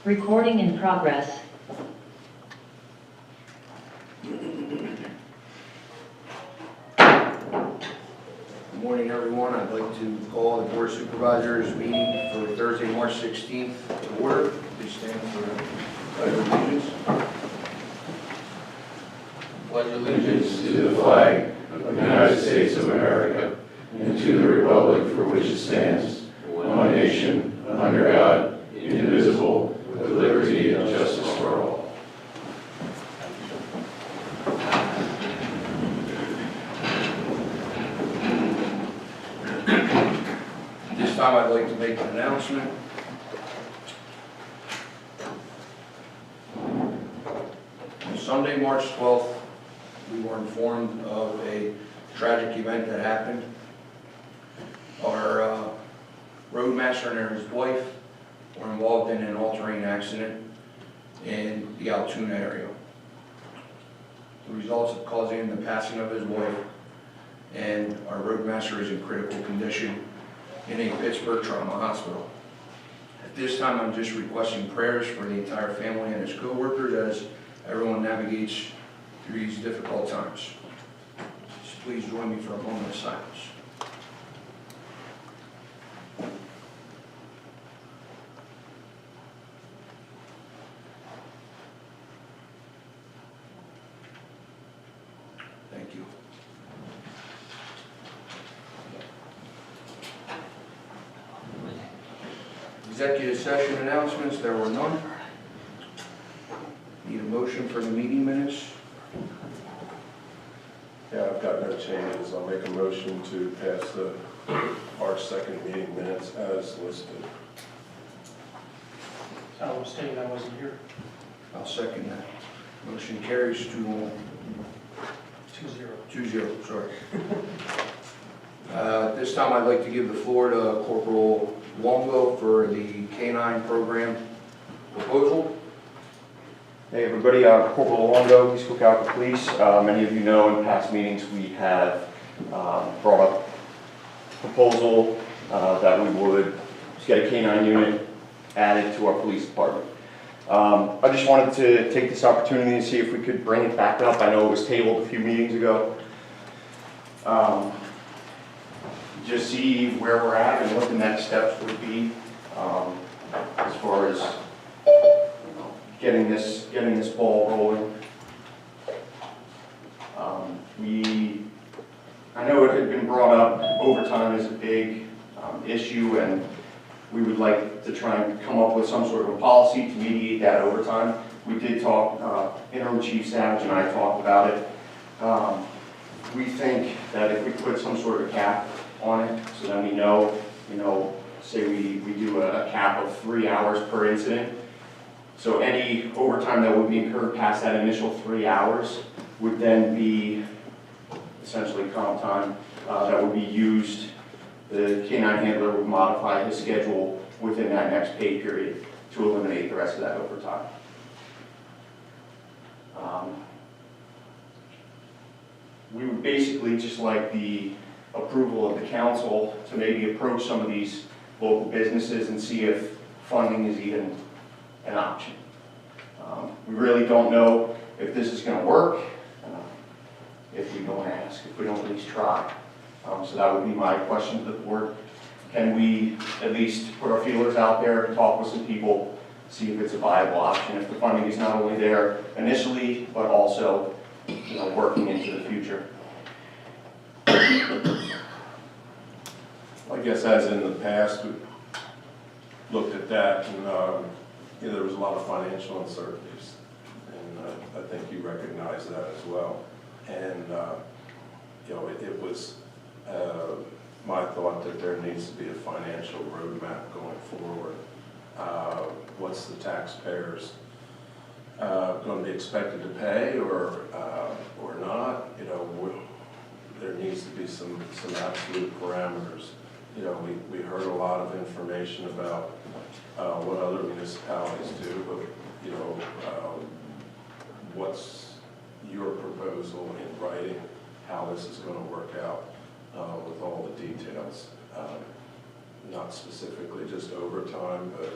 Recording in progress. Good morning, everyone. I'd like to call the Board of Supervisors meeting for Thursday, March 16th to order. Please stand for the Pledge of Allegiance. Pledge allegiance to the flag of the United States of America and to the republic for which it stands, one nation, under God, indivisible, with liberty and justice for all. This time I'd like to make an announcement. On Sunday, March 12th, we were informed of a tragic event that happened. Our roadmaster and his wife were involved in an all-terrain accident in the Altoona area. The results of causing the passing of his wife, and our roadmaster is in critical condition in a Pittsburgh trauma hospital. At this time, I'm just requesting prayers for the entire family and his co-workers as everyone navigates through these difficult times. Just please join me for a moment of silence. Thank you. Executive session announcements, there were none. Need a motion for the meeting minutes? Yeah, I've got no changes. I'll make a motion to pass the March 2nd meeting minutes as listed. I'll abstain, I wasn't here. I'll second that. Motion carries to 2-0. 2-0, sorry. At this time, I'd like to give the floor to Corporal Longo for the K-9 program proposal. Hey everybody, Corporal Longo, East Cocalico Police. Many of you know in past meetings we have brought up a proposal that we would get a K-9 unit added to our police department. I just wanted to take this opportunity to see if we could bring it back up. I know it was tabled a few meetings ago. Just see where we're at and what the next steps would be as far as getting this ball rolling. I know it had been brought up, overtime is a big issue, and we would like to try and come up with some sort of a policy to mediate that overtime. We did talk, Interim Chief Savage and I talked about it. We think that if we put some sort of cap on it, so then we know, say we do a cap of 3 hours per incident. So any overtime that would be incurred past that initial 3 hours would then be essentially comp time that would be used. The K-9 handler would modify his schedule within that next pay period to eliminate the rest of that overtime. We would basically just like the approval of the council to maybe approach some of these local businesses and see if funding is even an option. We really don't know if this is going to work if we don't ask, if we don't at least try. So that would be my question to the board. Can we at least put our feelers out there, talk with some people, see if it's a viable option, if the funding is not only there initially, but also working into the future. I guess as in the past, we looked at that and there was a lot of financial uncertainties. And I think you recognize that as well. And it was my thought that there needs to be a financial roadmap going forward. What's the taxpayers going to be expected to pay or not? There needs to be some absolute parameters. We heard a lot of information about what other municipalities do, but what's your proposal in writing, how this is going to work out with all the details? Not specifically just overtime, but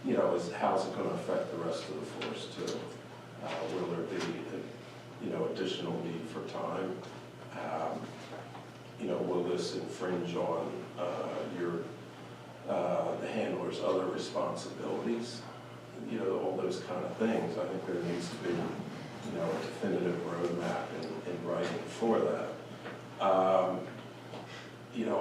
you know, is how's it gonna affect the rest of the force too? Will there be, you know, additional need for time? You know, will this infringe on the handler's other responsibilities? You know, all those kind of things. I think there needs to be, you know, a definitive roadmap in writing for that. You know,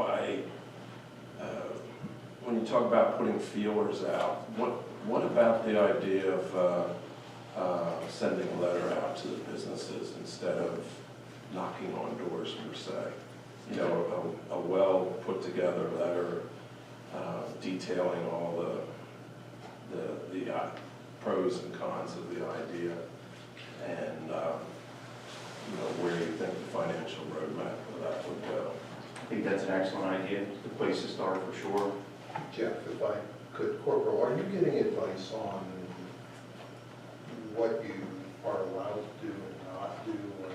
when you talk about putting feelers out, what about the idea of sending a letter out to the businesses instead of knocking on doors per se? You know, a well put together letter detailing all the pros and cons of the idea, and you know, where you think the financial roadmap for that would go. I think that's an excellent idea, the place to start for sure. Jeff, if I could, Corporal, are you getting advice on what you are allowed to do and not do when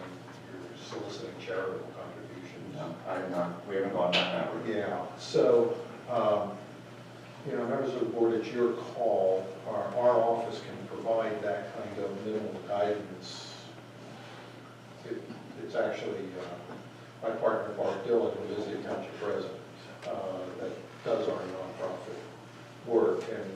you're soliciting charitable contributions? No, I have not, we haven't gone down that route. Yeah, so, you know, members of the board, it's your call. Our office can provide that kind of minimal guidance. It's actually my partner, Bart Dillon, who is the township president, that does our nonprofit work. And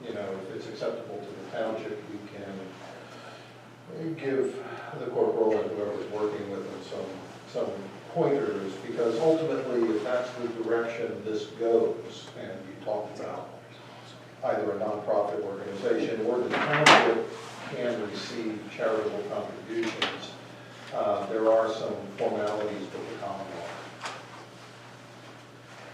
if, you know, if it's acceptable to the township, we can give the corporal and whoever's working with them some pointers, because ultimately, if that's the direction this goes, and you talked about either a nonprofit organization or the township can receive charitable contributions, there are some formalities with the common law.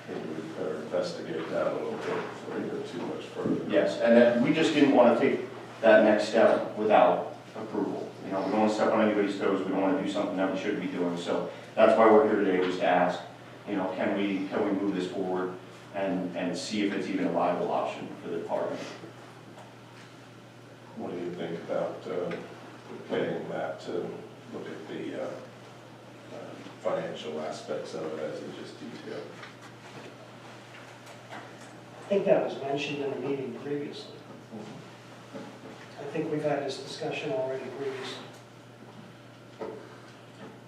Maybe we better investigate that a little bit before you go too much further. Yes, and then we just didn't want to take that next step without approval. You know, we don't want to step on anybody's toes, we don't want to do something that we shouldn't be doing. So that's why we're here today, was to ask, you know, can we move this forward and see if it's even a viable option for the department? What do you think about paying Matt to look at the financial aspects of it as he just detailed? I think that was mentioned in a meeting previously. I think we've had this discussion already previously.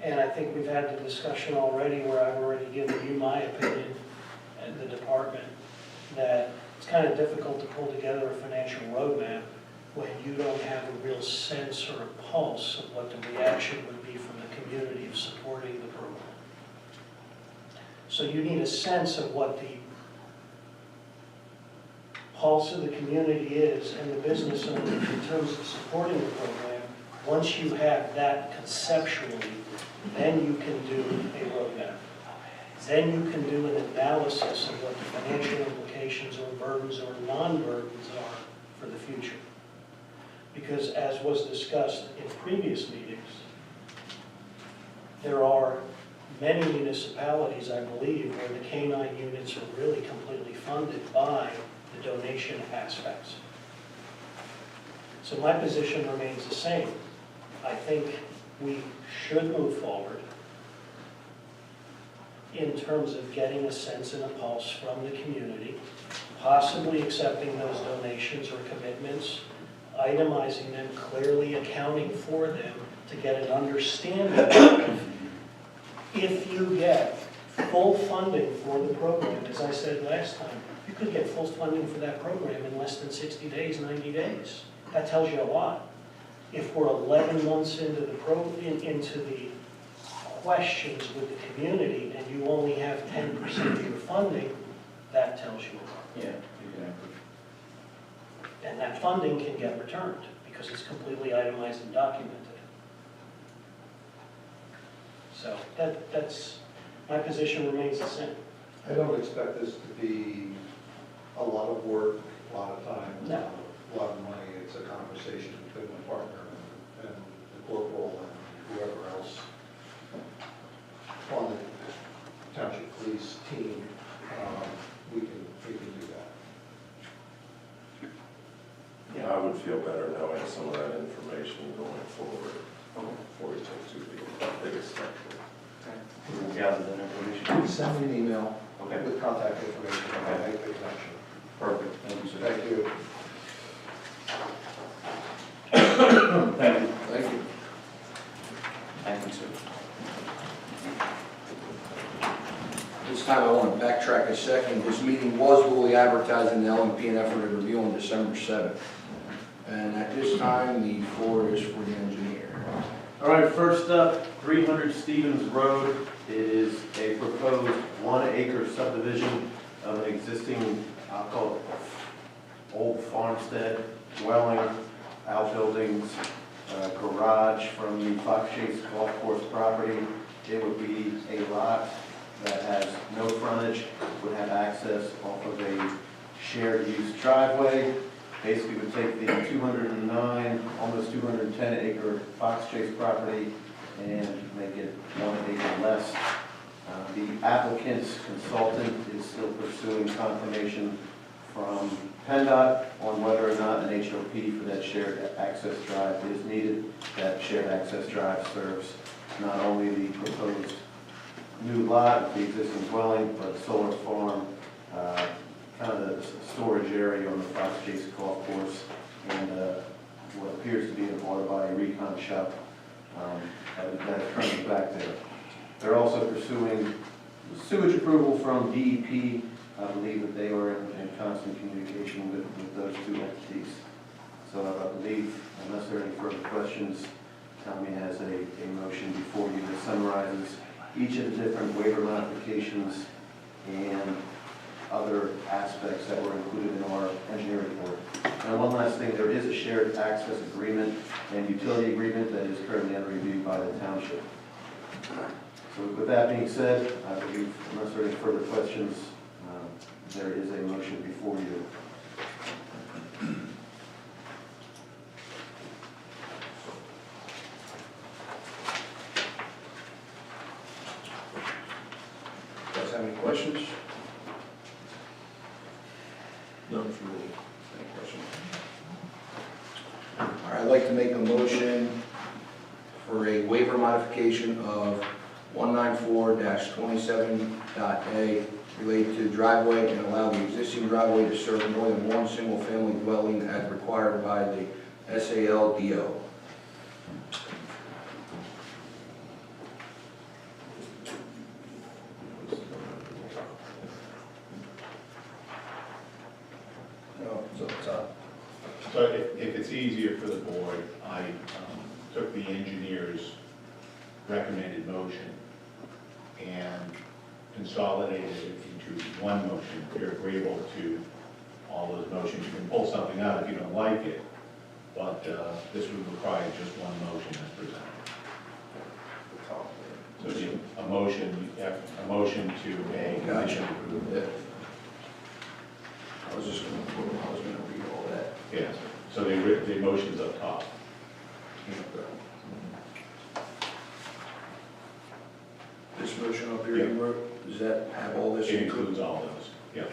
And I think we've had the discussion already where I've already given you my opinion and the department that it's kind of difficult to pull together a financial roadmap when you don't have a real sense or a pulse of what the reaction would be from the community of supporting the program. So you need a sense of what the pulse of the community is and the business owner in terms of supporting the program. Once you have that conceptually, then you can do a roadmap. Then you can do an analysis of what the financial implications or burdens or non-burdens are for the future. Because as was discussed in previous meetings, there are many municipalities, I believe, where the K-9 units are really completely funded by the donation aspects. So my position remains the same. I think we should move forward in terms of getting a sense and a pulse from the community, possibly accepting those donations or commitments, itemizing them, clearly accounting for them to get an understanding of if you get full funding for the program. As I said last time, you could get full funding for that program in less than 60 days, 90 days. That tells you a lot. If we're 11 months into the questions with the community and you only have 10% of your funding, that tells you a lot. Yeah, exactly. And that funding can get returned because it's completely itemized and documented. So that's, my position remains the same. I don't expect this to be a lot of work, a lot of time, No. a lot of money. It's a conversation between my partner and the corporal and whoever else on the township police team. We can do that. Yeah, I would feel better knowing some of that information going forward before we take too big a step. We'll gather that information. Send me an email Okay. with contact information and I'll make the connection. Perfect. Thank you, sir. Thank you. Thank you. Thank you. Thank you, sir. This time I want to backtrack a second. This meeting was duly advertised in the LMP and effort of review on December 7th. And at this time, the floor is for the engineer. All right, first up, 300 Stevens Road. It is a proposed 1-acre subdivision of an existing, I'll call it old farmstead dwelling, outbuildings, garage from the Fox Chase Golf Course property. It would be a lot that has no frontage, would have access off of a shared use driveway. Basically would take the 209, almost 210 acre Fox Chase property and make it 1 acre less. The applicant's consultant is still pursuing confirmation from PennDOT on whether or not an HOP for that shared access drive is needed. That shared access drive serves not only the proposed new lot, the existing dwelling, but solar farm, kind of the storage area on the Fox Chase Golf Course, and what appears to be an auto body recon shop that is currently back there. They're also pursuing sewage approval from DEP. I believe that they are in constant communication with those two entities. So I believe, unless there are any further questions, Tommy has a motion before you that summarizes each of the different waiver modifications and other aspects that were included in our engineering report. And one last thing, there is a shared access agreement and utility agreement that is currently under review by the township. So with that being said, I believe, unless there are any further questions, there is a motion before you. Guys have any questions? None for me. Any questions? All right, I'd like to make a motion for a waiver modification of 194-27.a related to the driveway and allow the existing driveway to serve more than one single-family dwelling as required by the SALDO. No, it's up top. So if it's easier for the board, I took the engineer's recommended motion and consolidated it into one motion. If you're agreeable to all those motions, you can pull something out if you don't like it, but this would require just one motion as presented. So a motion, you have a motion to a. Gotcha. Yeah. I was gonna read all that. Yes, so the motion's up top. This motion up here, you wrote, does that have all this? It includes all those, yeah.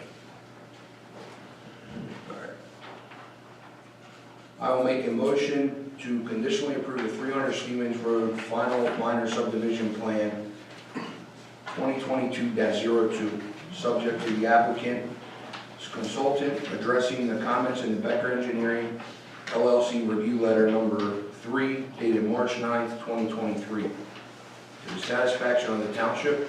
All right. I will make a motion to conditionally approve the 300 Stevens Road final minor subdivision plan 2022-02, subject to the applicant's consultant addressing the comments in the Becker Engineering LLC review letter number 3 dated March 9th, 2023. To the satisfaction of the township,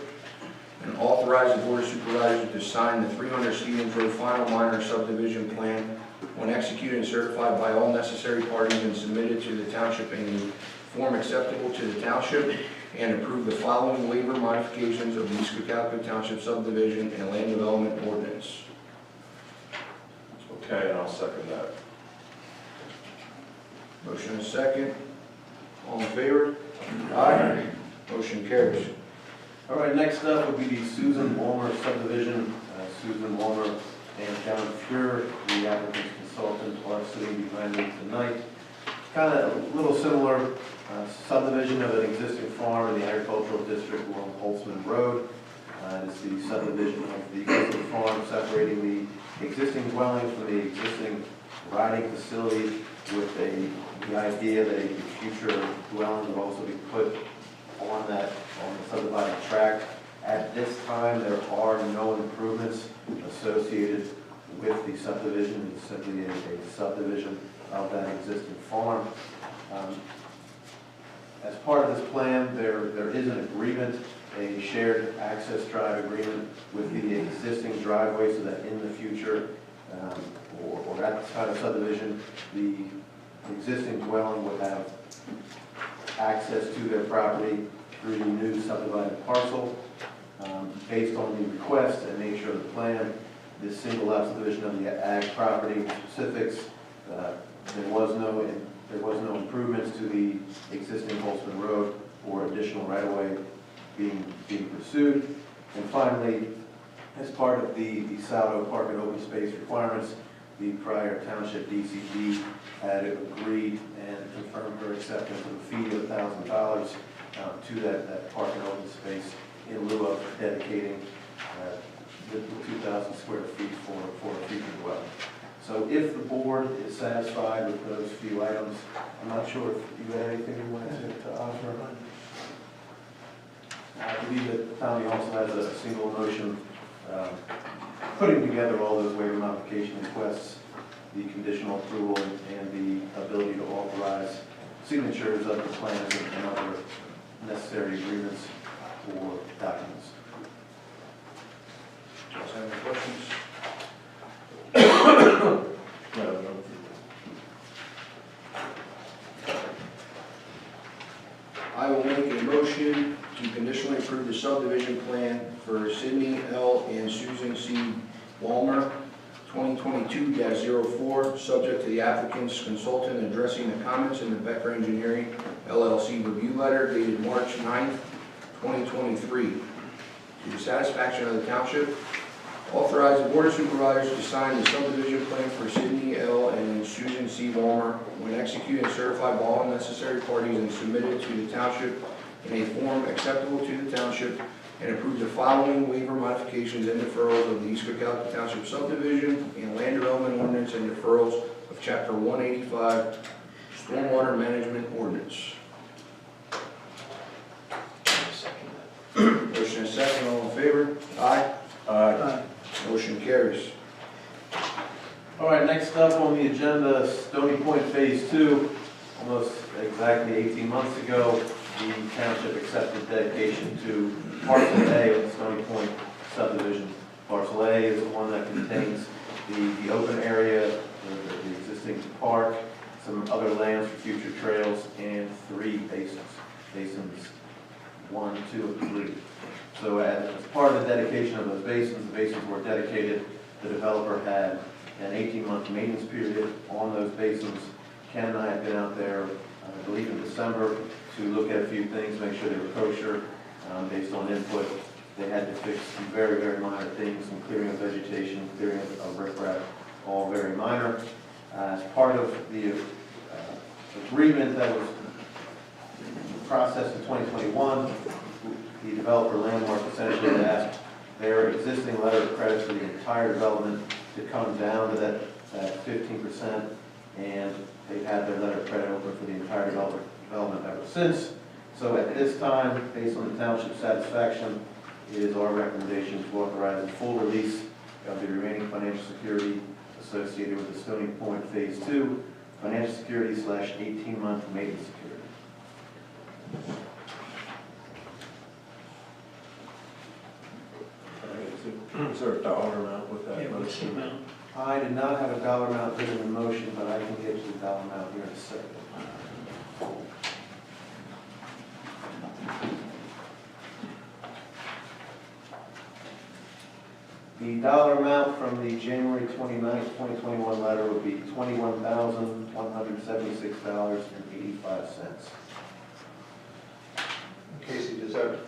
and authorize the Board of Supervisors to sign the 300 Stevens Road final minor subdivision plan when executed and certified by all necessary parties and submitted to the township in the form acceptable to the township, and approve the following waiver modifications of the Cocalico Township subdivision and land development ordinance. Okay, and I'll second that. Motion is second. All in favor? Aye. Motion carries. All right, next up would be the Susan Walmer subdivision. Susan Walmer and John Fuhr, the applicant's consultant, are sitting behind me tonight. Kind of a little similar subdivision of an existing farm in the agricultural district along Holtzman Road. It's the subdivision of the existing farm separating the existing dwelling from the existing riding facility with the idea that a future dwelling would also be put on the subdivided tract. At this time, there are no improvements associated with the subdivision. It's simply a subdivision of that existing farm. As part of this plan, there is an agreement, a shared access drive agreement with the existing driveway, so that in the future, or at the time of subdivision, the existing dwelling would have access to their property through the new subdivided parcel. Based on the request and nature of the plan, this single lot subdivision of the ag property specifics, there was no improvements to the existing Holtzman Road or additional right-of-way being pursued. And finally, as part of the Saldo Park and open space requirements, the prior township DCD had agreed and confirmed her acceptance of a fee of $1,000 to that park and open space in lieu of dedicating the 2,000 square feet for a future dwelling. So if the board is satisfied with those few items, I'm not sure if you had anything you wanted to offer. I believe that the county also has a single motion putting together all those waiver modification requests, the conditional approval, and the ability to authorize signatures of the plans and other necessary agreements or documents. Does anyone have any questions? No. I will make a motion to conditionally approve the subdivision plan for Sidney L. and Susan C. Walmer, 2022-04, subject to the applicant's consultant addressing the comments in the Becker Engineering LLC review letter dated March 9th, 2023. To the satisfaction of the township, authorize the Board of Supervisors to sign the subdivision plan for Sidney L. and Susan C. Walmer when executed and certified by all necessary parties and submitted to the township in a form acceptable to the township, and approve the following waiver modifications and deferrals of the East Cocalico Township subdivision and land development ordinance and deferrals of Chapter 185 Stormwater Management Ordinance. Motion is second, all in favor? Aye. Motion carries. All right, next up on the agenda, Stony Point Phase 2. Almost exactly 18 months ago, the township accepted dedication to Parcel A of the Stony Point subdivision. Parcel A is the one that contains the open area, the existing park, some other lands for future trails, and 3 basins. Basins 1, 2, and 3. So as part of the dedication of those basins, the basins were dedicated. The developer had an 18-month maintenance period on those basins. Ken and I had been out there, I believe in December, to look at a few things, make sure they were kosher. Based on input, they had to fix some very, very minor things, some clearing of vegetation, clearing of riprap, all very minor. As part of the agreement that was processed in 2021, the developer Landmark essentially asked their existing letter of credit for the entire development to come down to that 15%, and they've had their letter of credit open for the entire development ever since. So at this time, based on the township's satisfaction, it is our recommendation to authorize a full release of the remaining financial security associated with the Stony Point Phase 2, financial security / 18-month maintenance security. Is there a dollar amount with that Yeah, what's the motion? amount? I did not have a dollar amount written in the motion, but I can get you the dollar amount here in a second. The dollar amount from the January 29th, 2021 letter would be $21,176.85. Casey, does that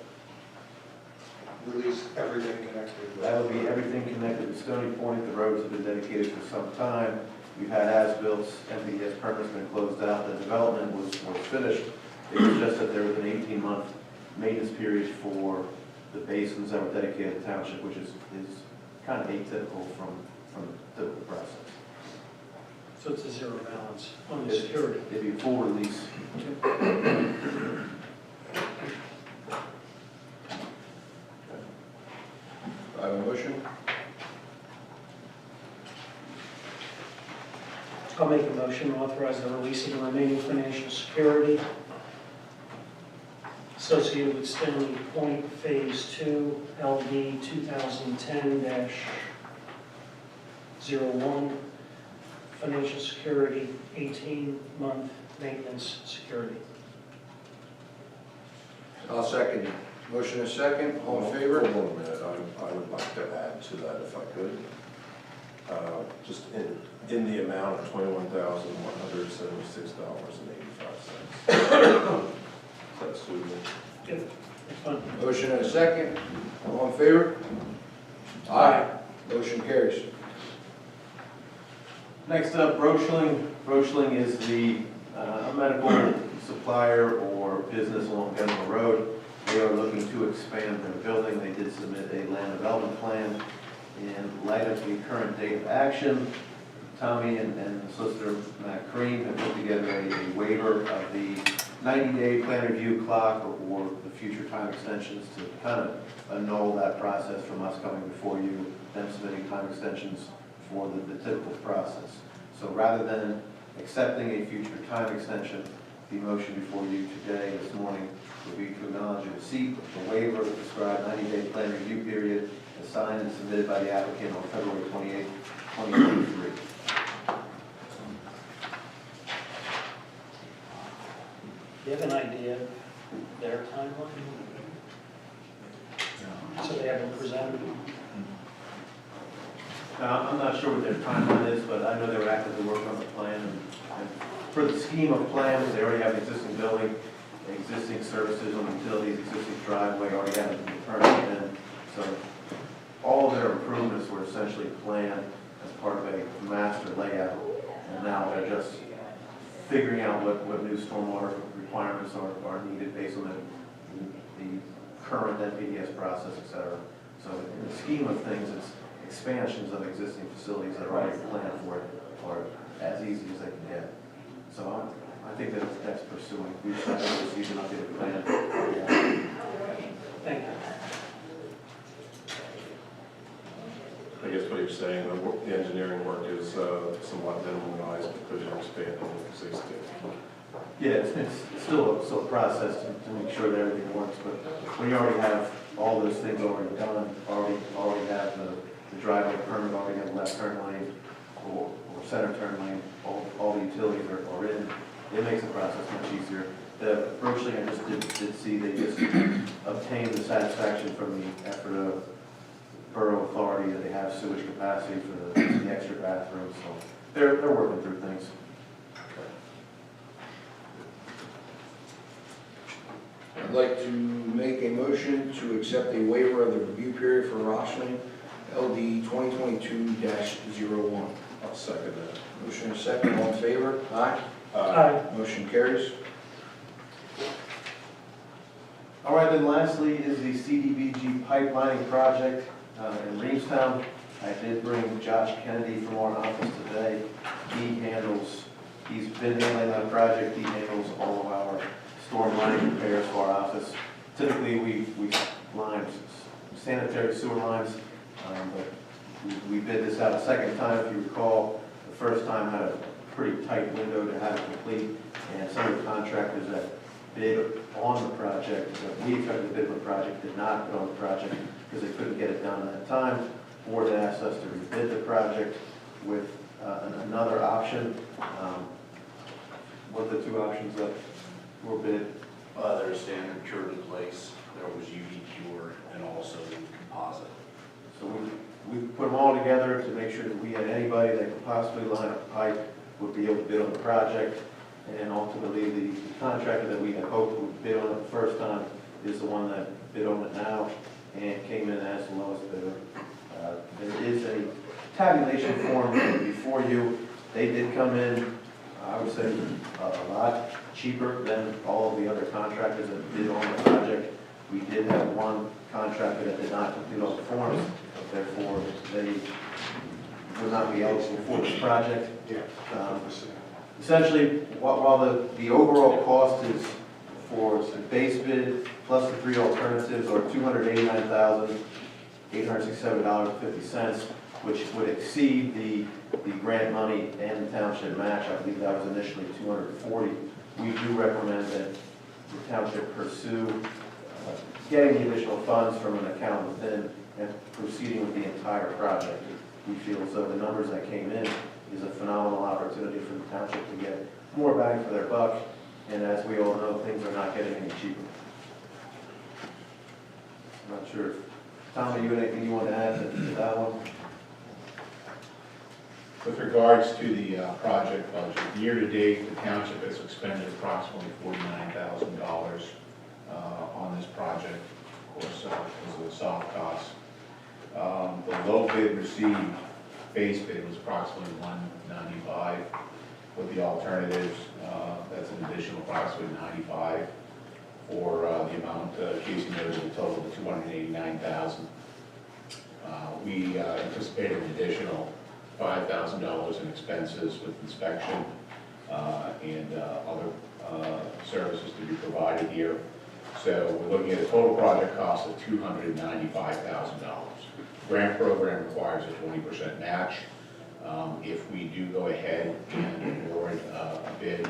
release everything connected with? That would be everything connected to Stony Point. The roads have been dedicated for some time. We've had as-built, MPDS permits been closed out. The development was finished. It was just that there was an 18-month maintenance period for the basins that were dedicated to the township, which is kind of atypical from the typical process. So it's a zero balance on the security. It'd be a full release. I have a motion. I'll make a motion to authorize the release of the remaining financial security associated with Stanley Point Phase 2, LD 2010-01, financial security, 18-month maintenance security. I'll second it. Motion is second, all in favor? Hold on a minute, I would like to add to that if I could. Just in the amount of $21,176.85. That's suitable. Good, that's fine. Motion and a second, all in favor? Aye. Motion carries. Next up, Brochling. Brochling is the medical supplier or business along General Road. They are looking to expand their building. They did submit a land development plan. In light of the current date of action, Tommy and Solicitor Matt Cream have put together a waiver of the 90-day plan review clock or the future time extensions to kind of annul that process from us coming before you, them submitting time extensions for the typical process. So rather than accepting a future time extension, the motion before you today, this morning, would be to acknowledge the receipt of the waiver of the prescribed 90-day plan review period as signed and submitted by the applicant on February 28, 2023. Do you have an idea of their timeline? So they haven't presented? I'm not sure what their timeline is, but I know they were actively working on the plan. And for the scheme of plans, they already have an existing building, existing services on utilities, existing driveway, already have a permit in. So all of their improvements were essentially planned as part of a master layout. And now they're just figuring out what new stormwater requirements are needed based on the current NPDS process, et cetera. So in the scheme of things, it's expansions of existing facilities that are already planned for it are as easy as they can get. So I think that's pursuing. We decided to receive an updated plan. Thank you. I guess what you're saying, the engineering work is somewhat minimalized because you're expanding existing. Yeah, it's still a process to make sure that everything works, but when you already have all those things already done, already have the driveway permit, already have left turn lane or center turn lane, all the utilities are in, it makes the process much easier. The Brochling, I just did see, they just obtained the satisfaction from the effort of borough authority that they have sewage capacity for the extra bathrooms, so they're working through things. I'd like to make a motion to accept a waiver of the review period for Roslin LD 2022-01. I'll second that. Motion is second, all in favor? Aye. Aye. Motion carries. All right, then lastly is the CDBG pipelining project in Reamstown. I did bring Josh Kennedy from our office today. He's been handling that project. He handles all of our storm line repairs for our office. Typically, we line sanitary sewer lines, but we bid this out a second time. If you recall, the first time had a pretty tight window to have it complete, and some of the contractors that bid on the project, that we expected to bid on the project, did not bid on the project because they couldn't get it done at that time, or they asked us to rebid the project with another option. What are the two options that were bid? There's standard church in place, there was UV cure, and also composite. So we put them all together to make sure that we had anybody that could possibly line up a pipe would be able to bid on the project. And ultimately, the contractor that we had hoped would bid on it the first time is the one that bid on it now and came in as the lowest bidder. There is a tabulation form before you. They did come in, I would say, a lot cheaper than all of the other contractors that bid on the project. We did have one contractor that did not complete all the forms, therefore they would not be eligible for this project. Essentially, while the overall cost is for the base bid plus the three alternatives are $289,867.50, which would exceed the grant money and the township match. I believe that was initially 240. We do recommend that the township pursue getting the additional funds from an account within and proceeding with the entire project. We feel so the numbers that came in is a phenomenal opportunity for the township to get more bang for their buck. And as we all know, things are not getting any cheaper. I'm not sure if, Tom, you have anything you want to add to that one? With regards to the project budget, year-to-date, the township has expended approximately $49,000 on this project, of course, because of the soft costs. The low bid received, base bid was approximately $195. With the alternatives, that's an additional approximately $95 for the amount, Casey noted the total of $289,000. We anticipate an additional $5,000 in expenses with inspection and other services to be provided here. So we're looking at a total project cost of $295,000. Grant program requires a 20% match. If we do go ahead and award a bid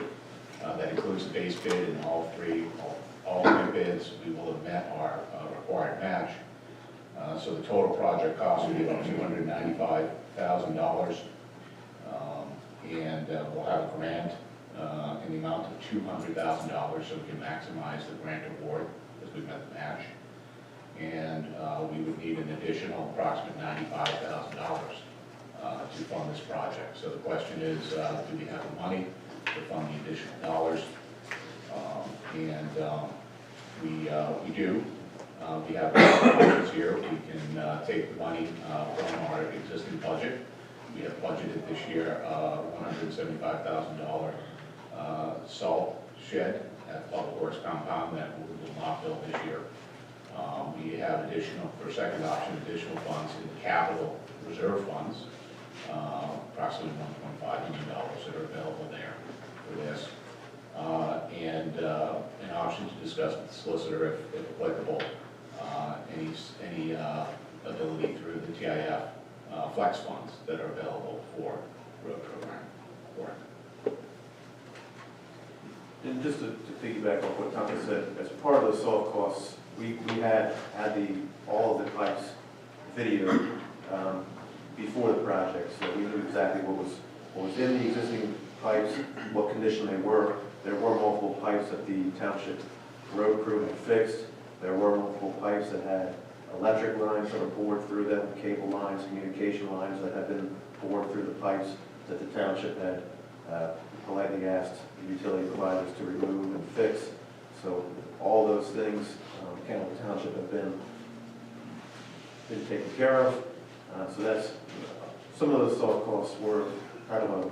that includes the base bid and all three bids, we will have met our required match. So the total project cost will be about $295,000. And we'll have a grant in the amount of $200,000 so we can maximize the grant award as we met the match. And we would need an additional approximate $95,000 to fund this project. So the question is, do we have the money to fund the additional dollars? We do. We have options here. We can take the money from our existing budget. We have budgeted this year $175,000 salt shed at Public Works compound that we will not build this year. We have additional, for second option, additional funds in the capital reserve funds, approximately $1.5 million that are available there for this. And an option to discuss with the solicitor, if applicable, any ability through the TIF flex funds that are available for road program work. And just to piggyback off what Tom said, as part of the soft costs, we had all of the pipes video before the project, so we knew exactly what was in the existing pipes, what condition they were. There were multiple pipes that the township road crew had fixed. There were multiple pipes that had electric lines that were bored through them, cable lines, communication lines that had been bored through the pipes that the township had politely asked the utility providers to remove and fix. So all those things, Campbell Township have been taken care of. So that's, some of those soft costs were kind of a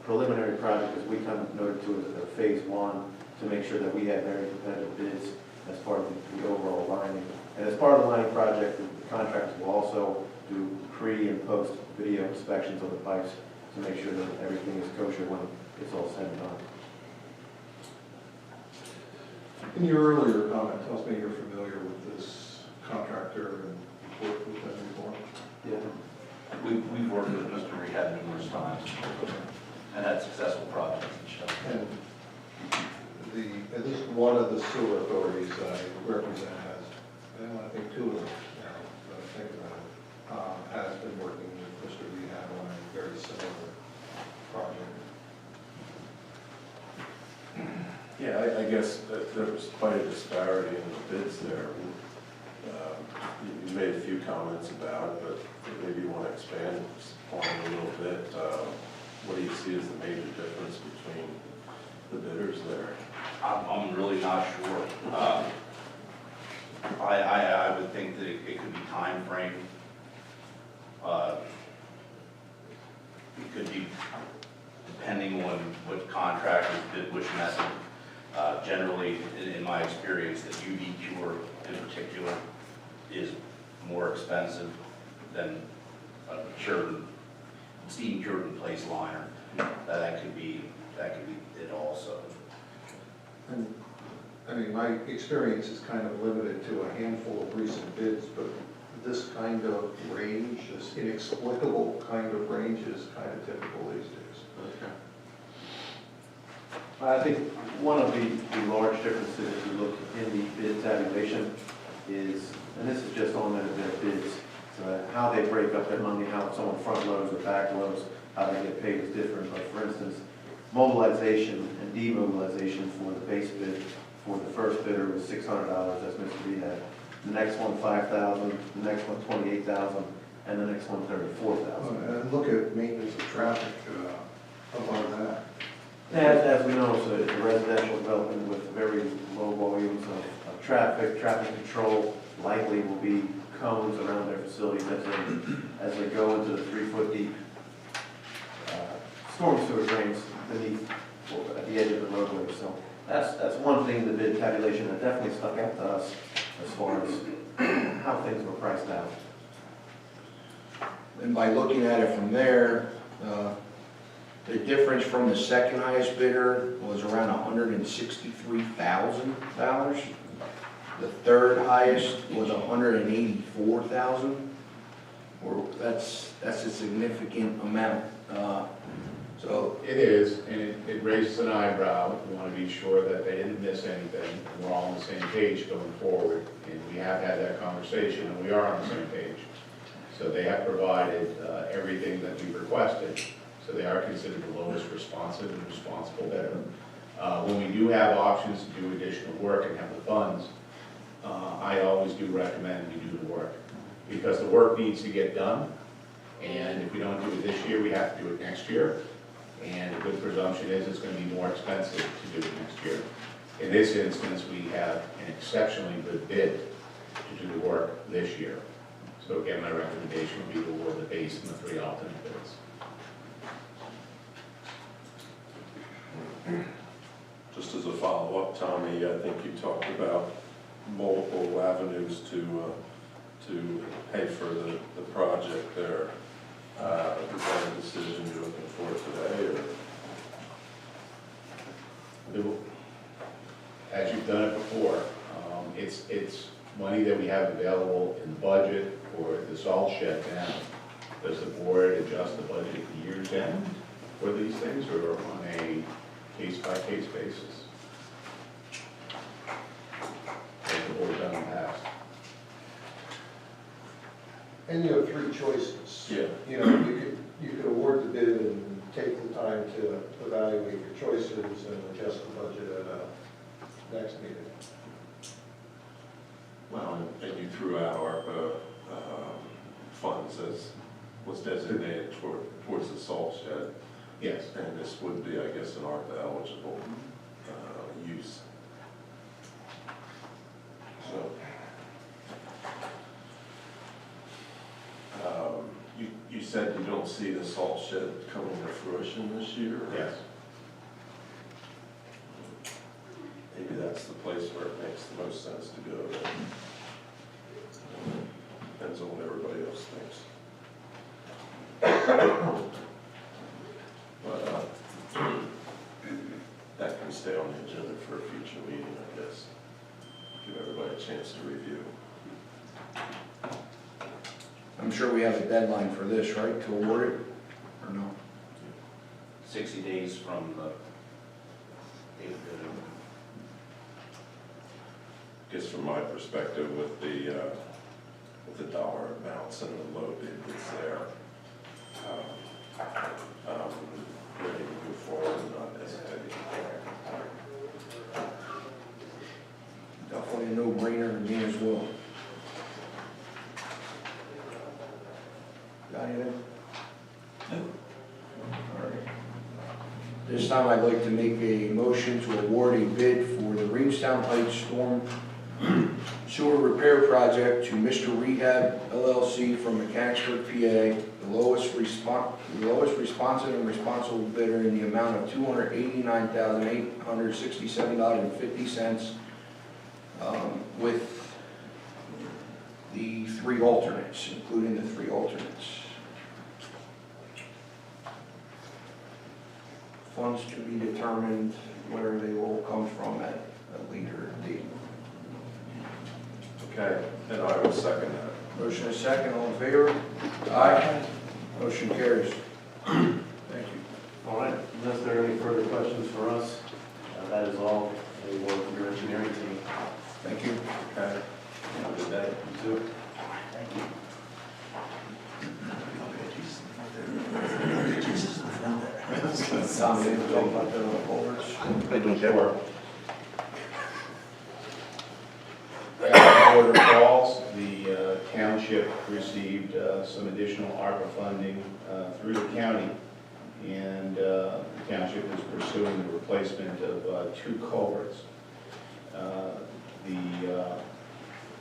preliminary project, as we kind of noted to as a phase one, to make sure that we had very competitive bids as part of the overall lining. And as part of the lining project, the contractors will also do pre and post video inspections of the pipes to make sure that everything is kosher when it's all said and done. In your earlier comment, tells me you're familiar with this contractor and worked with them before. Yeah. We've worked with Mr. Rehab numerous times and had successful projects and stuff. And at least one of the sewer authorities I represent has, well, I think two of them now, that I think about it, has been working with Mr. Rehab on a very similar project. Yeah, I guess that there was quite a disparity in the bids there. You made a few comments about it, but maybe you want to expand on it a little bit. What do you see as the major difference between the bidders there? I'm really not sure. I would think that it could be time frame. It could be depending on what contractors did which method. Generally, in my experience, the UV cure in particular is more expensive than a steam cured in place liner. That could be it also. And, I mean, my experience is kind of limited to a handful of recent bids, but this kind of range, this inexplicable kind of range is kind of typical these days. Okay. I think one of the large differences, if you look in the bid tabulation, is, and this is just on their bids, so how they break up their money, how someone front loads or back loads, how they get paid is different. But for instance, mobilization and demobilization for the base bid for the first bidder was $600, as Mr. Reed had. The next one, $5,000, the next one, $28,000, and the next one, $34,000. And look at maintenance of traffic above that. As we know, it's a residential development with very low volumes of traffic. Traffic control likely will be cones around their facilities as they go into the 3-foot deep storm sewer drains beneath, at the edge of the roadway. So that's one thing in the bid tabulation that definitely stuck out to us as far as how things were priced out. And by looking at it from there, the difference from the second highest bidder was around $163,000. The third highest was $184,000. That's a significant amount. So It is, and it raises an eyebrow. We want to be sure that they didn't miss anything, and we're all on the same page going forward. And we have had that conversation, and we are on the same page. So they have provided everything that we requested. So they are considered the lowest responsive and responsible bidder. When we do have options to do additional work and have the funds, I always do recommend we do the work, because the work needs to get done. And if we don't do it this year, we have to do it next year. And a good presumption is it's going to be more expensive to do it next year. In this instance, we have an exceptionally good bid to do the work this year. So again, my recommendation would be to award the base and the 3 alternate bids. Just as a follow-up, Tommy, I think you talked about multiple avenues to pay for the project there. Is that a decision you're looking for today, or? As you've done it before, it's money that we have available in the budget for the salt shed now. Does the board adjust the budget at the year's end for these things, or on a case-by-case basis? As the board done in the past. And you have 3 choices. Yeah. You know, you could award the bid and take the time to evaluate your choices and adjust the budget at next meeting. Well, and you threw out ARPA funds as was designated towards the salt shed. Yes. And this would be, I guess, an ARPA eligible use. So, you said you don't see the salt shed coming to fruition this year? Or? Yes. Maybe that's the place where it makes the most sense to go. Depends on what everybody else thinks. But that can stay on the agenda for a future meeting, I guess. Give everybody a chance to review. I'm sure we have a deadline for this, right, to award it, or no? 60 days from the date of bidding. I guess from my perspective, with the dollar amounts and the low bid that's there, ready to move forward and not hesitate. Definitely a no-brainer to me as well. Got anything? No. All right. This time I'd like to make a motion to award a bid for the Reamstown Heights Storm Sewer Repair Project to Mr. Rehab LLC from Mechanicsburg, PA, the lowest responsive and responsible bidder in the amount of $289,867.50, with the 3 alternates, including the 3 alternates. Funds to be determined where they will come from at a later date. Okay, and I will second that. Motion is second, all in favor? Aye. Motion carries. Thank you. All right, unless there are any further questions for us, that is all. Any more from your engineering team? Thank you. Okay. Have a good day. You too. As order calls, the township received some additional ARPA funding through the county, and the township is pursuing the replacement of 2 culverts. The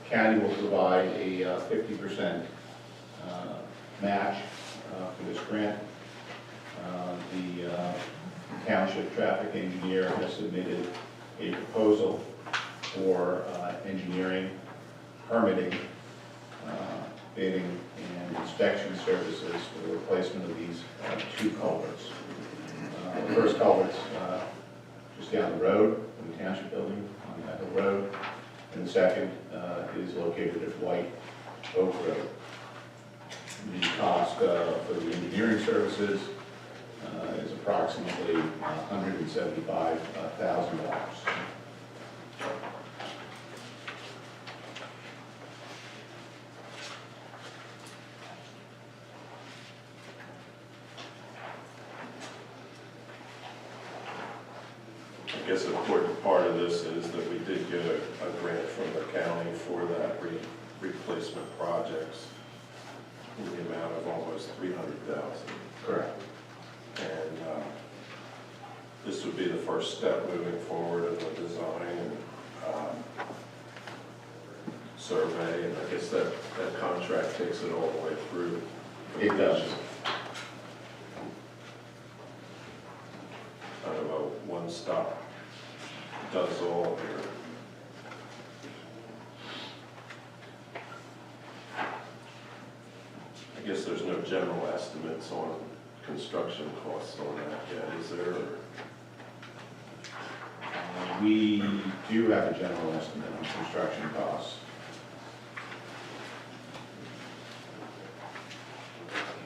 county will provide a 50% match for this grant. The township traffic engineer has submitted a proposal for engineering, permitting, bidding, and inspection services for the replacement of these 2 culverts. The first culvert's just down the road from the township building on Echo Road, and the second is located at White Oak Road. The cost for the engineering services is approximately $175,000. I guess an important part of this is that we did get a grant from the county for that replacement projects in the amount of almost $300,000. Correct. And this would be the first step moving forward in the design and survey, and I guess that contract takes it all the way through. It does. Kind of a one-stop, does all here. I guess there's no general estimates on construction costs on that yet, is there? We do have a general estimate on construction costs.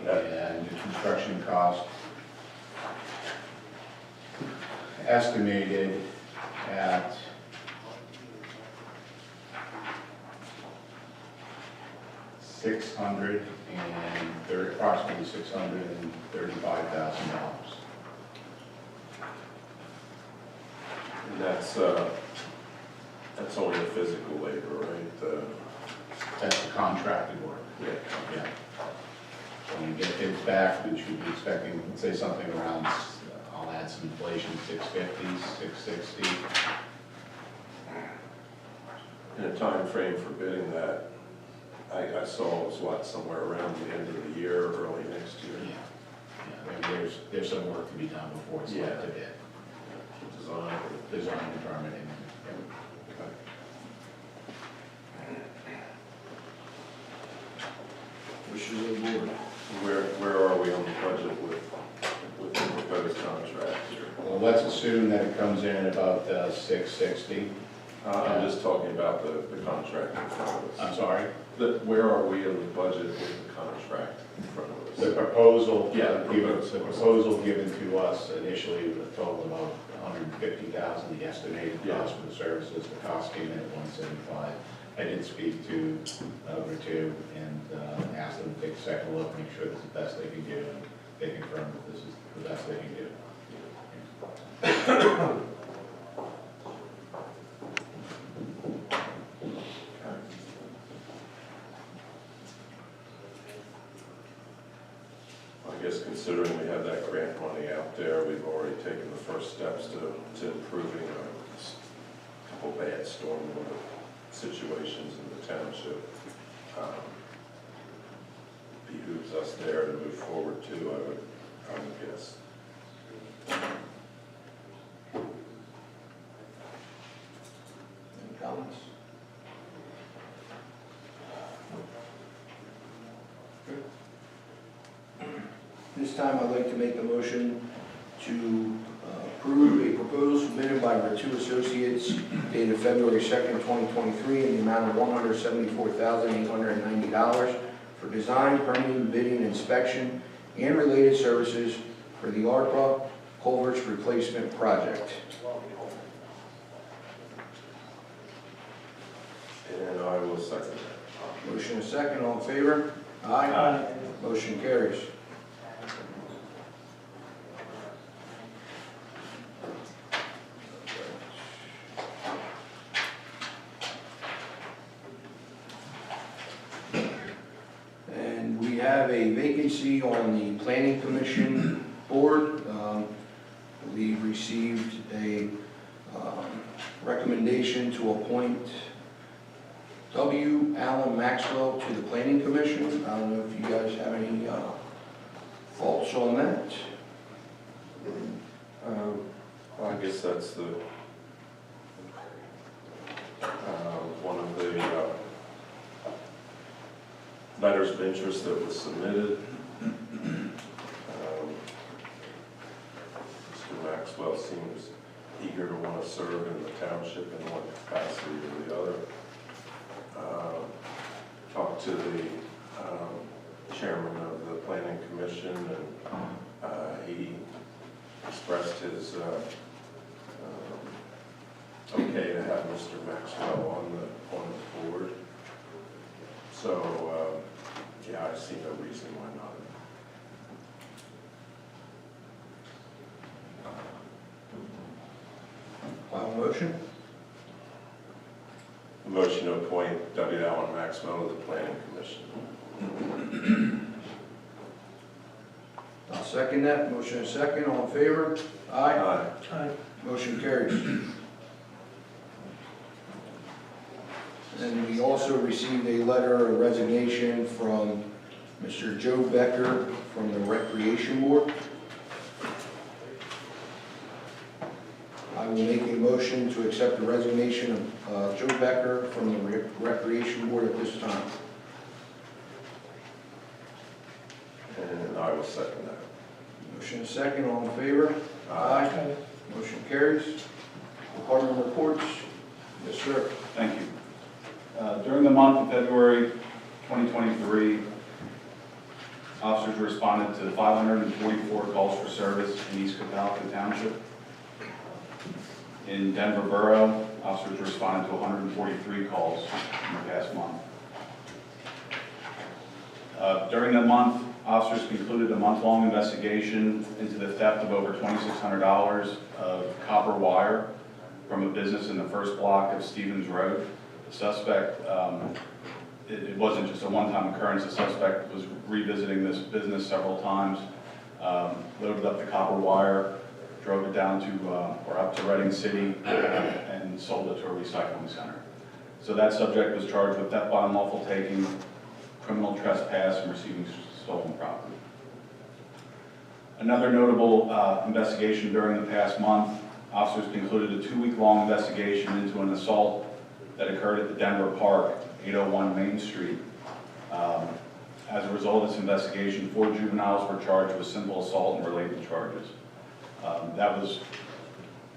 And the construction cost estimated at approximately $635,000. And that's only the physical labor, right? That's the contracted work. Yeah. Yeah. When we get bids back, we should be expecting, let's say something around, I'll add some inflation, 650, 660. And a time frame for bidding that, I saw it was somewhere around the end of the year, early next year. Yeah, there's some work to be done before it's let to bid. Design and permitting. Wishes of the board. Where are we on the budget with the proposed contract here? Well, let's assume that it comes in about 660. I'm just talking about the contract in front of us. I'm sorry? Where are we in the budget with the contract in front of us? The proposal, Yeah, the proposal given to us initially was a total of about $150,000, the estimated cost for the services. The cost came in at $175,000. I did speak to number 2 and asked them to take a second look, make sure this is the best they can do, and they confirmed that this is the best they can do. I guess considering we have that grant money out there, we've already taken the first steps to improving a couple bad stormwater situations in the township. Behooves us there to move forward too, I would guess. Any comments? This time I'd like to make the motion to approve a proposed proposal submitted by Ritu Associates dated February 2nd, 2023, in the amount of $174,890 for design, permitting, bidding, inspection, and related services for the ARPA Culverts Replacement Project. And I will second that. Motion is second, all in favor? Aye. Motion carries. And we have a vacancy on the Planning Commission Board. We received a recommendation to appoint W. Allen Maxwell to the Planning Commission. I don't know if you guys have any thoughts on that. I guess that's the, one of the letters of interest that was submitted. Mr. Maxwell seems eager to want to serve in the township in one capacity or the other. Talked to the chairman of the planning commission, and he expressed his okay to have Mr. Maxwell on the board. So, yeah, I see no reason why not. Final motion? A motion to appoint W. Allen Maxwell to the planning commission. I'll second that. Motion is second. All in favor? Aye. Aye. Motion carries. And we also received a letter of resignation from Mr. Joe Becker from the Recreation Board. I will make a motion to accept the resignation of Joe Becker from the Recreation Board at this time. And I will second that. Motion is second. All in favor? Aye. Motion carries. Department reports. Yes, sir. Thank you. During the month of February 2023, officers responded to 544 calls for service in East Cocalico Township. In Denver Borough, officers responded to 143 calls in the past month. During the month, officers concluded a month-long investigation into the theft of over $2,600 of copper wire from a business in the first block of Stevens Road. The suspect, it wasn't just a one-time occurrence, the suspect was revisiting this business several times, loaded up the copper wire, drove it down to, or up to Reading City, and sold it to a recycling center. So that subject was charged with theft by unlawful taking, criminal trespass, and receiving stolen property. Another notable investigation during the past month, officers concluded a 2-week-long investigation into an assault that occurred at the Denver Park, 801 Main Street. As a result of this investigation, 4 juveniles were charged with simple assault and related charges. That was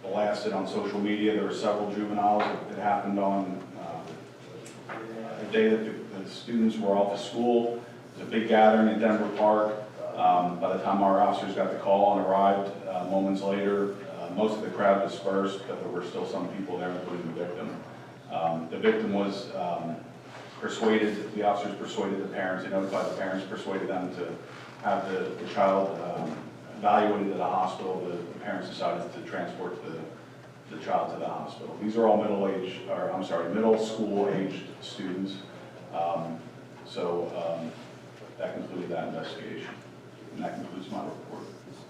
blasted on social media. There were several juveniles. It happened on the day that the students were off of school. It was a big gathering in Denver Park. By the time our officers got the call and arrived moments later, most of the crowd dispersed, but there were still some people there, including the victim. The victim was persuaded, the officers persuaded the parents, they notified the parents, persuaded them to have the child evaluated at a hospital. The parents decided to transport the child to the hospital. These are all middle school aged students. That concluded that investigation. And that concludes my report.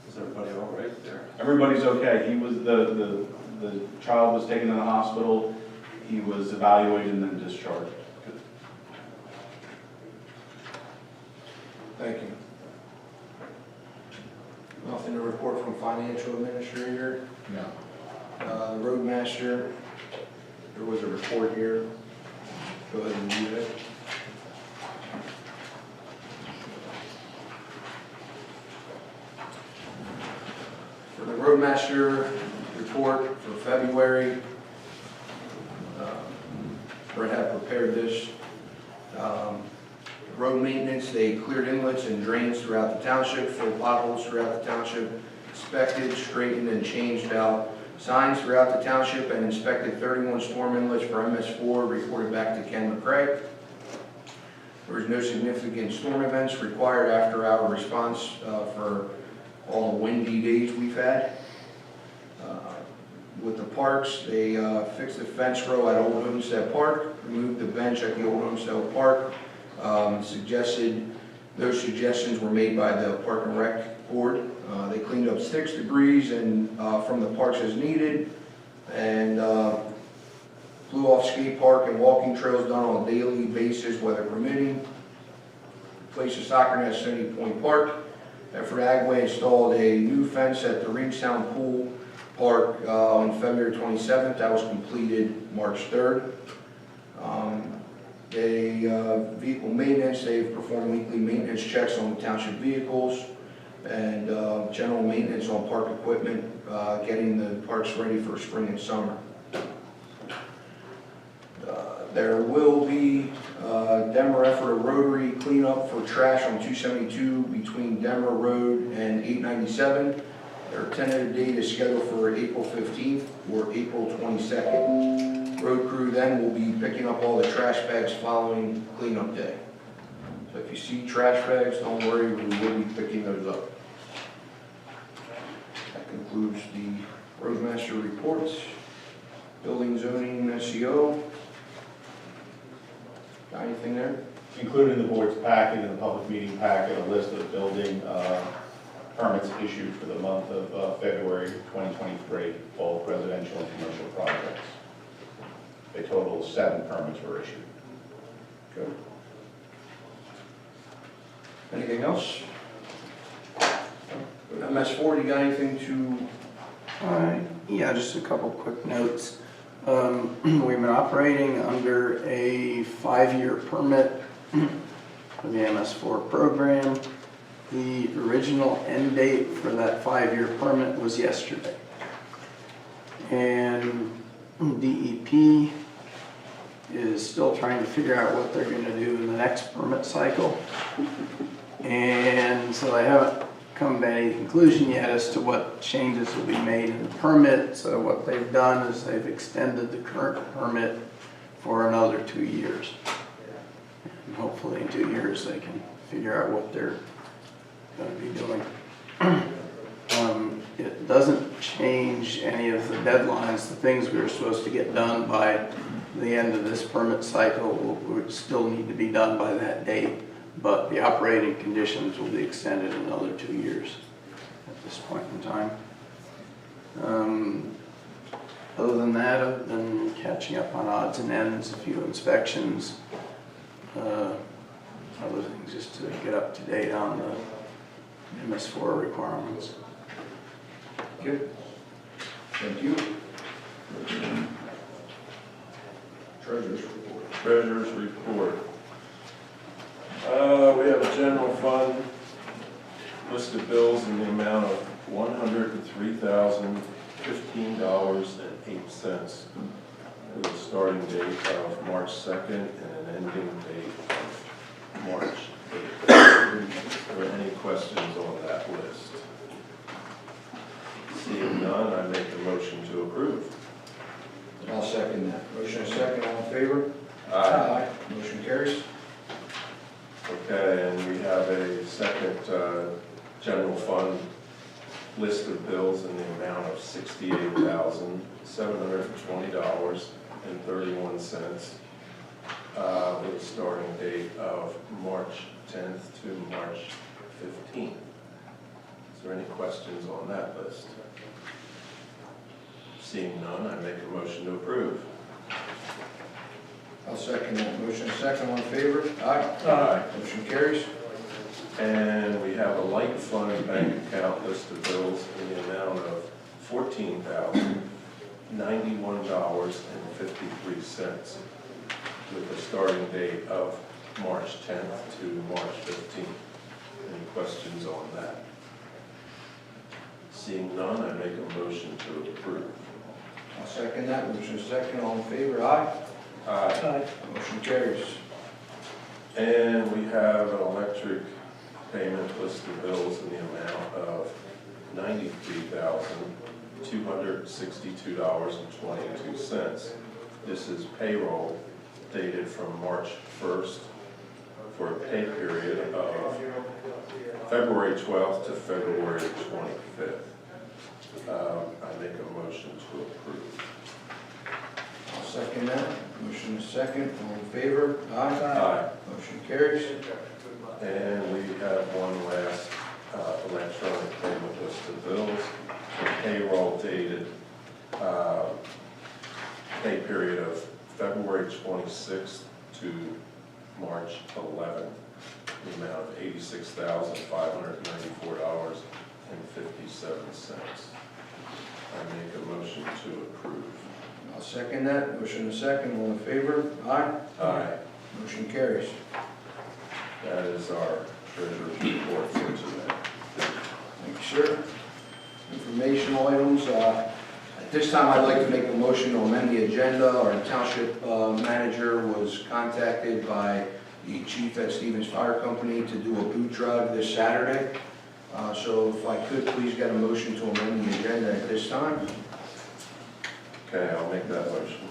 Is everybody all right there? Everybody's okay. He was, the child was taken to the hospital. He was evaluated and then discharged. Thank you. Nothing to report from financial administrator. No. The roadmaster, there was a report here. Go ahead and read it. For the roadmaster report report for February. Brett had prepared this. Road maintenance, they cleared inlets and drains throughout the township, filled potholes throughout the township, inspected, straightened, and changed out signs throughout the township, and inspected 31 storm inlets for MS4, reported back to Ken McCrae. There was no significant storm events required after our response for all the windy days we've had. With the parks, they fixed the fence row at Old Homestead Park, removed the bench at the Old Homestead Park. Those suggestions were made by the Park and Rec Board. They cleaned up sticks, debris, and from the parks as needed, and blew off skate park and walking trails done on a daily basis, weather permitting. Placed a soccer net at Stony Point Park. Effort Agway installed a new fence at the Reedstown Pool Park on February 27th. That was completed March 3rd. Vehicle maintenance, they've performed weekly maintenance checks on the township vehicles and general maintenance on park equipment, getting the parks ready for spring and summer. There will be Denver effort of rotary cleanup for trash on 272 between Denver Road and 897. Their tentative date is scheduled for April 15th or April 22nd. Road crew then will be picking up all the trash bags following cleanup day. So if you see trash bags, don't worry, we will be picking those up. That concludes the roadmaster reports. Building, zoning, SEO. Got anything there? Included in the board's packet, in the public meeting packet, a list of building permits issued for the month of February 2023, both residential and commercial projects. A total of 7 permits were issued. Good. Anything else? MS4, you got anything to? Yeah, just a couple quick notes. We've been operating under a 5-year permit for the MS4 program. The original end date for that 5-year permit was yesterday. And DEP is still trying to figure out what they're going to do in the next permit cycle. And so they haven't come to any conclusion yet as to what changes will be made in the permit. So what they've done is they've extended the current permit for another 2 years. And hopefully in 2 years they can figure out what they're going to be doing. It doesn't change any of the deadlines, the things we were supposed to get done by the end of this permit cycle would still need to be done by that date, but the operating conditions will be extended another 2 years at this point in time. Other than that, I've been catching up on odds and ends, a few inspections, other things just to get up to date on the MS4 requirements. Good. Thank you. Treasurer's report. Treasurer's report. We have a general fund list of bills in the amount of $103,015.08 with a starting date of March 2nd and an ending date of March 8th. Are there any questions on that list? Seeing none, I make a motion to approve. I'll second that. Motion and second, all in favor? Aye. Motion carries. Okay, and we have a second general fund list of bills in the amount of $68,720.31 with a starting date of March 10th to March 15th. Is there any questions on that list? Seeing none, I make a motion to approve. I'll second that. Motion second, all in favor? Aye. Aye. Motion carries. And we have a light fund bank account list of bills in the amount of $14,091.53 with a starting date of March 10th to March 15th. Any questions on that? Seeing none, I make a motion to approve. I'll second that. Motion is second. All in favor? Aye. Aye. Motion carries. And we have an electric payment list of bills in the amount of $93,262.22. This is payroll dated from March 1st for a pay period of February 12th to February 25th. I make a motion to approve. I'll second that. Motion is second. All in favor? Aye. Aye. Motion carries. And we have one last electronic payment list of bills for payroll dated pay period of February 26th to March 11th, the amount of $86,594.57. I make a motion to approve. I'll second that. Motion is second. All in favor? Aye. Aye. Motion carries. That is our treasurer's report for today. Thank you, sir. Informational items. At this time, I'd like to make a motion to amend the agenda. Our township manager was contacted by the chief at Stevens Fire Company to do a boot drive this Saturday. So if I could, please get a motion to amend the agenda at this time. Okay, I'll make that motion.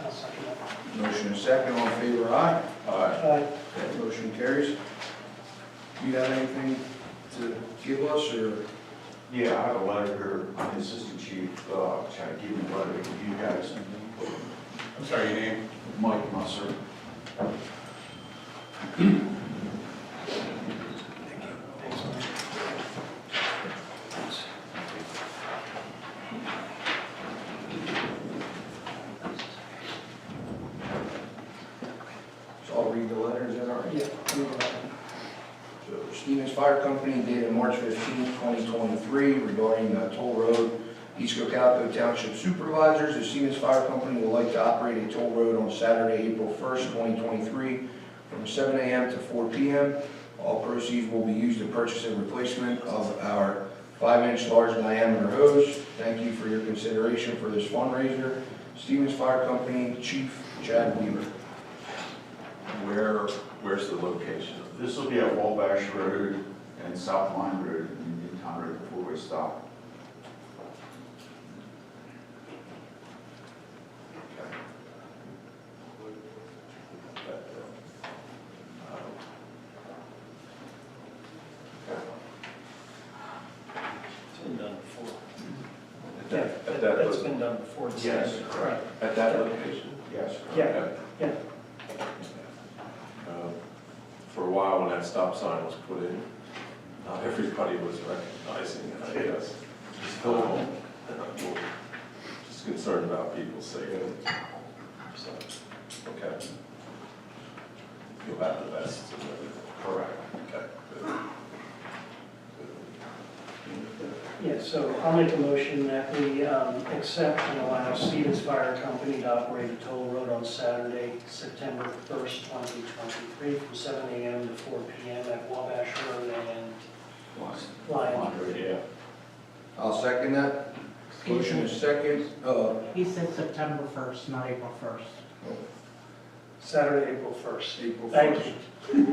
I'll second that. Motion is second. All in favor? Aye. Aye. Aye. That motion carries. Do you have anything to give us, or? Yeah, I have a letter here, I'm the assistant chief, trying to give you a letter to you guys. I'm sorry, your name? Mike Musser. So I'll read the letter, is that all right? Yeah. So Stevens Fire Company dated March 15, 2023 regarding toll road, East Cocalico Township Supervisors. The Stevens Fire Company would like to operate a toll road on Saturday, April 1st, 2023 from 7 a.m. to 4 p.m. All proceeds will be used to purchase a replacement of our 5-inch large diameter hose. Thank you for your consideration for this fundraiser. Stevens Fire Company Chief Chad Weaver. Where's the location? This will be at Wabash Road and South Line Road in Newtown Road before we stop. It's been done before. At That's been done before. It's- Yes. Correct. At that location? Yes. Yeah, Okay. yeah. For a while, when that stop sign was put in, not everybody was recognizing it, I guess. Just concerned about people's safety. So, okay. You'll have the vests and everything. Correct. Okay, good. Yeah, so I'll make a motion that we accept and allow Stevens Fire Company to operate a toll road on Saturday, September 1st, 2023, from 7 a.m. to 4 p.m. at Wabash Road and Lion. Yeah. I'll second that. Motion is second. He said September 1st, not April 1st. Saturday, April 1st. April 1st. Thank you.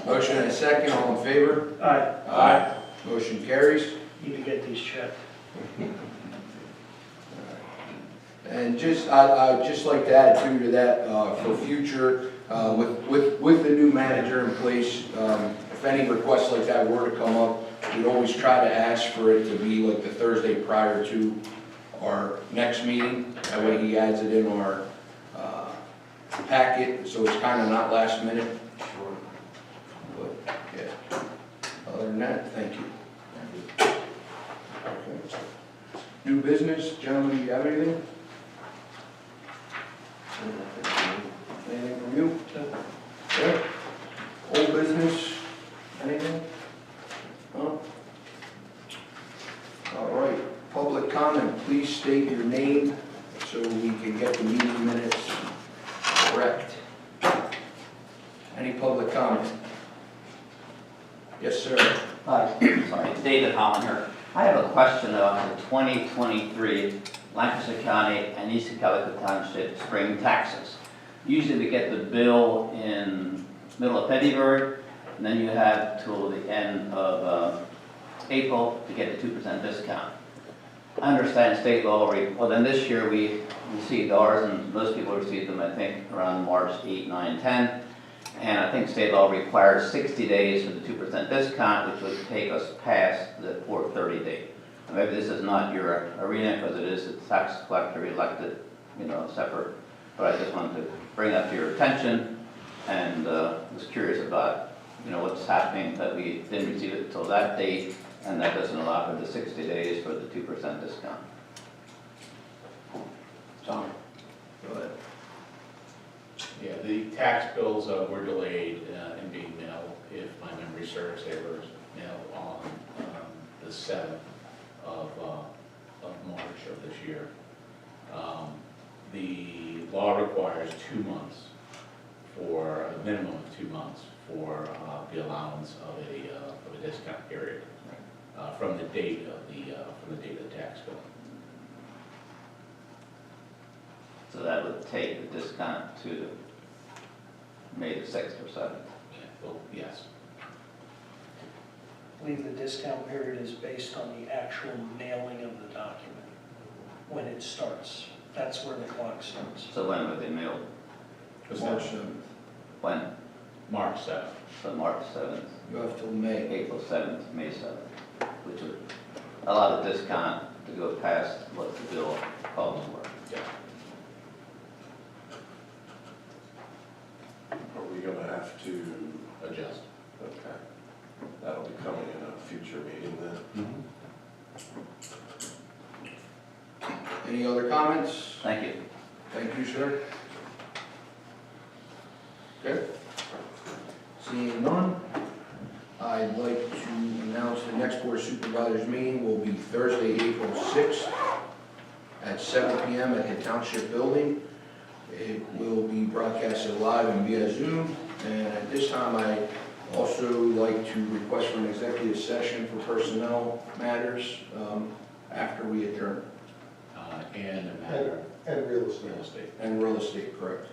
Motion and second. All in favor? Aye. Aye. Motion carries. Need to get these checked. And I'd just like to add too to that, for future, with the new manager in place, if any requests like that were to come up, we'd always try to ask for it to be like the Thursday prior to our next meeting. That way he adds it in our packet, so it's kind of not last minute. Sure. But, yeah. Other than that, thank you. Okay. New business, gentlemen, do you have anything? Anything from you? Yeah. Old business, anything? No? All right, public comment, please state your name so we can get the meeting minutes correct. Any public comment? Yes, sir. Hi, sorry, David Hollander. I have a question though on the 2023 Lancaster County and East Cocalico Township spring taxes. Usually we get the bill in middle of February, and then you have till the end of April to get the 2% discount. I understand state law, well then this year we received ours, and most people received them, I think, around March 8, 9, 10. And I think state law requires 60 days for the 2% discount, which would take us past the 430 date. Maybe this is not your arena because it is a tax collector elected, separate. But I just wanted to bring that to your attention and was curious about, what's happening that we didn't receive it until that date, and that doesn't allow for the 60 days for the 2% discount. John? Go ahead. Yeah, the tax bills were delayed in being mailed, if my memory serves. They were mailed on the 7th of March of this year. The law requires 2 months for, a minimum of 2 months for the allowance of a discount period from the date of the tax bill. So that would take the discount to May the 6th or 7th. Yeah, well, yes. I believe the discount period is based on the actual mailing of the document, when it starts. That's where the clock starts. So when were they mailed? March 7th. When? March 7th. So March 7th, You have till May. April 7th, May 7th, which would allow the discount to go past what the bill calls for. Yeah. Are we gonna have to, Adjust. okay, that'll be coming in a future meeting then? Any other comments? Thank you. Thank you, sir. Okay. Seeing none, I'd like to announce the next Board of Supervisors meeting will be Thursday, April 6th at 7 p.m. at the Township Building. It will be broadcasted live and via Zoom. And at this time, I'd also like to request for an executive session for personnel matters after we adjourn. And a matter And real of estate. real estate. And real estate, correct.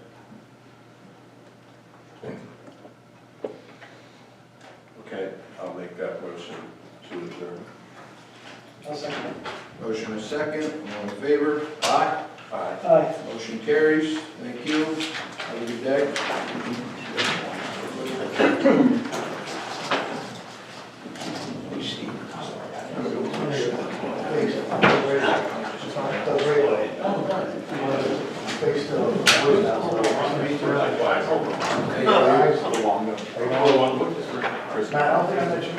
Okay, I'll make that motion to adjourn. I'll second. Motion is second, all in favor? Aye. Aye. Aye. Motion carries. Thank you. Have a good day. Matt, I don't think I mentioned.